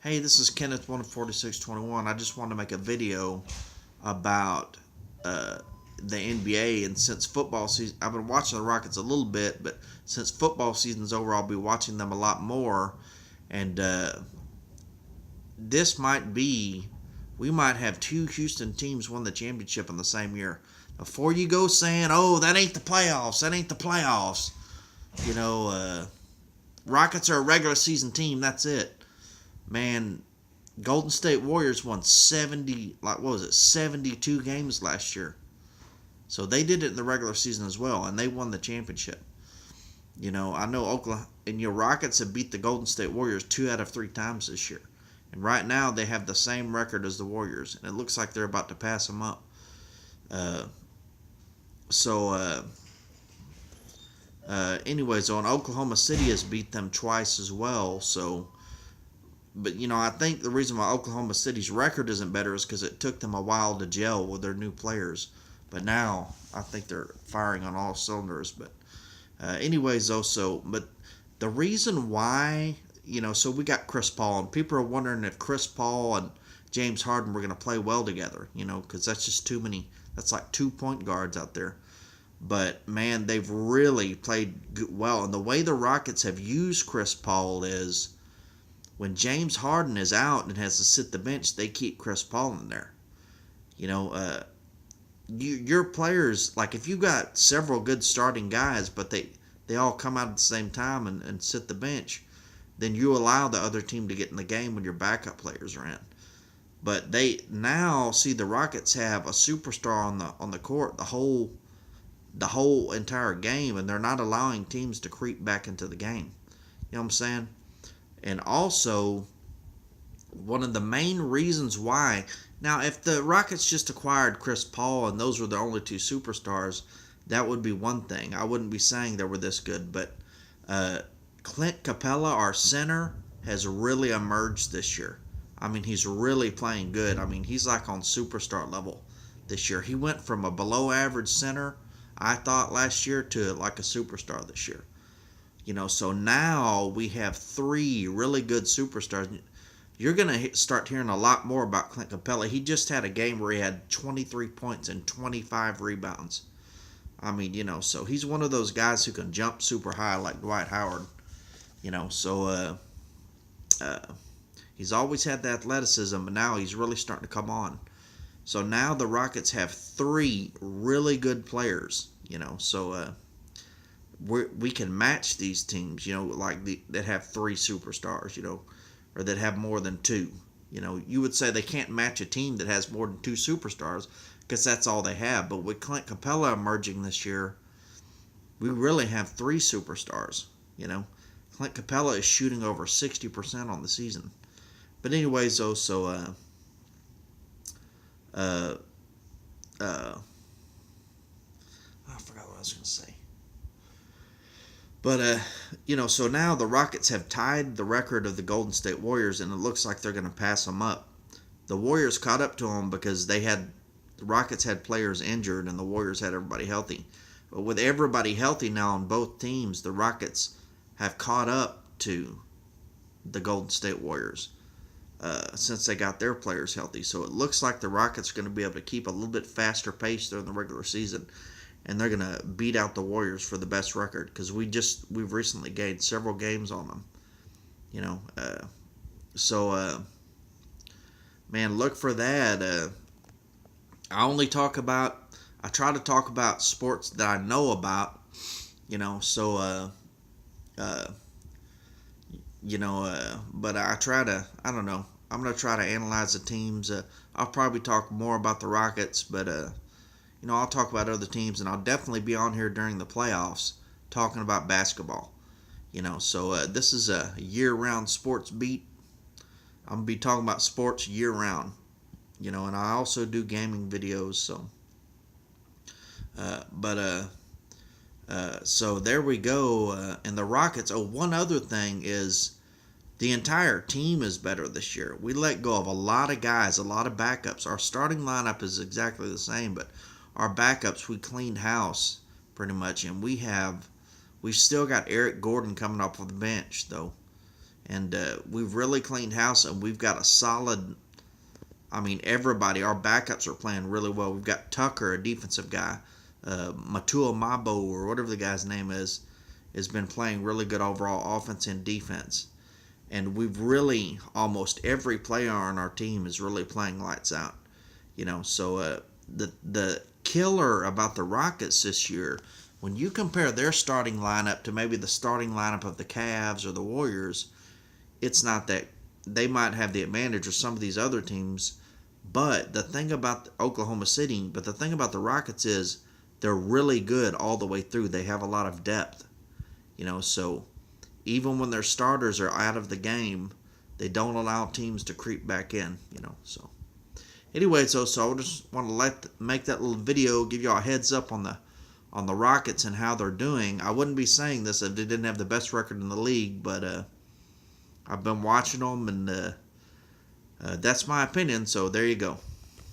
Hey, this is Kenneth 14621. I just wanted to make a video about uh, the NBA. And since football season, I've been watching the Rockets a little bit, but since football season's over, I'll be watching them a lot more. And this might be, we might have two Houston teams win the championship in the same year. Before you go saying, oh, that ain't the playoffs, that ain't the playoffs, you know, Rockets are a regular season team, that's it. Man, Golden State Warriors won 70, like what was it, 72 games last year. So they did it in the regular season as well, and they won the championship. I know Oklahoma and your Rockets have beat the Golden State Warriors 2 out of 3 times this year. And right now they have the same record as the Warriors, and it looks like they're about to pass them up. Uh, anyways, on Oklahoma City has beat them twice as well. But I think the reason why Oklahoma City's record isn't better is because it took them a while to gel with their new players. But now I think they're firing on all cylinders. But anyways, but the reason why, so we got Chris Paul, and people are wondering if Chris Paul and James Harden were going to play well together, because that's just too many. That's like 2 point guards out there. But man, they've really played well, and the way the Rockets have used Chris Paul is, when James Harden is out and has to sit the bench, they keep Chris Paul in there. Your players, like if you got several good starting guys, but they all come out at the same time and sit the bench, then you allow the other team to get in the game when your backup players are in. But they now see the Rockets have a superstar on the court the whole entire game, and they're not allowing teams to creep back into the game. You know what I'm saying? And also, one of the main reasons why. Now, if the Rockets just acquired Chris Paul and those were the only two superstars, that would be one thing. I wouldn't be saying they were this good. But Clint Capella, our center, has really emerged this year. I mean, he's really playing good. I mean, he's like on superstar level this year. He went from a below average center, I thought, last year to like a superstar this year. So now we have 3 really good superstars. You're going to start hearing a lot more about Clint Capella. He just had a game where he had 23 points and 25 rebounds. I mean, so he's one of those guys who can jump super high like Dwight Howard. He's always had the athleticism, but now he's really starting to come on. So now the Rockets have 3 really good players, we can match these teams, that have 3 superstars, or that have more than 2. You would say they can't match a team that has more than 2 superstars because that's all they have. But with Clint Capella emerging this year, we really have 3 superstars. Clint Capella is shooting over 60% on the season. But anyways, though, I forgot what I was going to say. But, so now the Rockets have tied the record of the Golden State Warriors, and it looks like they're going to pass them up. The Warriors caught up to them because the Rockets had players injured, and the Warriors had everybody healthy. But with everybody healthy now on both teams, the Rockets have caught up to the Golden State Warriors since they got their players healthy. So it looks like the Rockets are going to be able to keep a little bit faster pace during the regular season, and they're going to beat out the Warriors for the best record because we've recently gained several games on them. Man, look for that. I try to talk about sports that I know about, but I don't know. I'm going to try to analyze the teams. I'll probably talk more about the Rockets, but I'll talk about other teams, and I'll definitely be on here during the playoffs talking about basketball. This is a year-round sports beat. I'm going to be talking about sports year-round. And I also do gaming videos, so there we go. And the Rockets, one other thing is the entire team is better this year. We let go of a lot of guys, a lot of backups. Our starting lineup is exactly the same, but our backups, we cleaned house pretty much, and we've still got Eric Gordon coming off of the bench though, and we've really cleaned house, and we've got a solid. I mean, everybody, our backups are playing really well. We've got Tucker, a defensive guy, Matua Mabo, or whatever the guy's name is, has been playing really good overall offense and defense. And we've really, almost every player on our team is really playing lights out. So the killer about the Rockets this year, when you compare their starting lineup to maybe the starting lineup of the Cavs or the Warriors, it's not that they might have the advantage of some of these other teams. But the thing about Oklahoma City, but the thing about the Rockets is they're really good all the way through. They have a lot of depth, so even when their starters are out of the game, they don't allow teams to creep back in, so. Anyway, so I just want to make that little video, give you all a heads up on the Rockets and how they're doing. I wouldn't be saying this if they didn't have the best record in the league, but I've been watching them, and that's my opinion, so there you go.